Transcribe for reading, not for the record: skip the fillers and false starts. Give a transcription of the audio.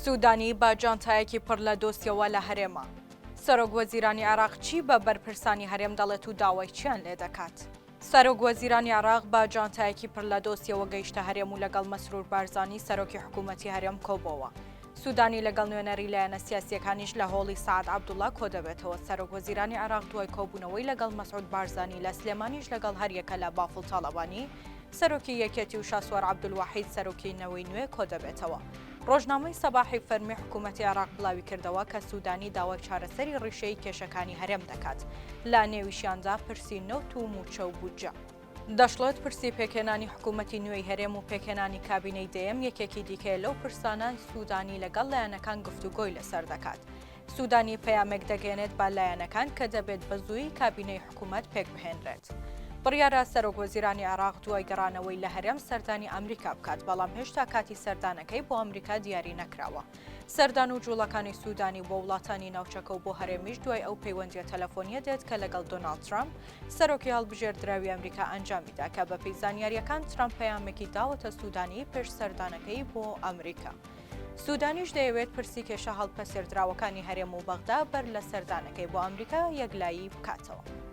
سوودانی با جانتایەکی پڕ لە دۆسیەوە لە هەرێمە. سەرۆک وەزیرانی عێراق چی بە بەرپرسانی هەرێم دەڵێت و داوای چیان لێ دەکات؟ سەرۆک وەزیرانی عێراق با جانتایەکی پڕ لە دۆسیەوە گەیشتە هەرێم و لەگەڵ مەسرور بارزانی سەرۆکی حکوومەتی هەرێم کۆبەوە. سوودانی لەگەڵ نوێنەری لایەنە سیاسیەکانیش لە هۆڵی سعد عەبدوڵڵا کۆ دەبێتەوە. سەرۆک وەزیرانی عێراق دوای کۆبوونەوەی لەگەڵ مەسعود بارزانی لە سلێمانیش لەگەڵ هەریەکە لە بافڵ تاڵەبانی سەرۆکی یەکێتی و شاسوار عەبدولواحید سەرۆکی نەوەی نوێ کۆ دەبێتەوە. ڕۆژنامەی سەباحی فەرمی حکوومەتی عێراق بڵاوی کردەوە کە سوودانی داوای چارەسەری ڕیشەی کێشەکانی هەرێم دەکات. لە نێویشیاندا پرسی نەوت و موچە و بودجە. دەشڵێت پرسی پێکێنانی حکوومەتی نوێی هەرێم و پێکێنانی کابینەی دەیەم یەکێکی دیکەیە لەو پرسانە سوودانی لەگەڵ لایەنەکان گفتوگۆی لەسەر دەکات. سوودانی پەیامێک دەگەێنێت با لایەنەکان کە دەبێت بە زووی کابینەی حکوومەت پێک بهێنرێت. بڕیارە سەرۆک وەزیرانی عێراق دوای گەڕانەوەی لە هەرێم سەردانی ئەمریکا بکات، بەڵام هێشتا کاتی سەردانەکەی بۆ ئەمریکا دیاری نەکراوە. سەردان و جوڵەکانی سوودانی بۆ وڵاتانی ناوچەکە و بۆ هەرێمیش دوای ئەو پەیوەندیە تەلەفۆنیە دێت کە لەگەڵ دۆناڵد ترامپ سەرۆکی هەڵبژێردراوی ئەمریکا ئەنجامیدا کە بە پێی زانیاریەکان ترامپ پەیامێکی داوەتە سوودانی پێش سەردانەکەی بۆ ئەمریکا. سوودانیش دەیەوێت پرسی کێشە هەڵپەسێردراوەکانی هەرێم و بەغدا بەر لە سەردانەکەی بۆ ئەمریکا یەکلایی بکاتەوە.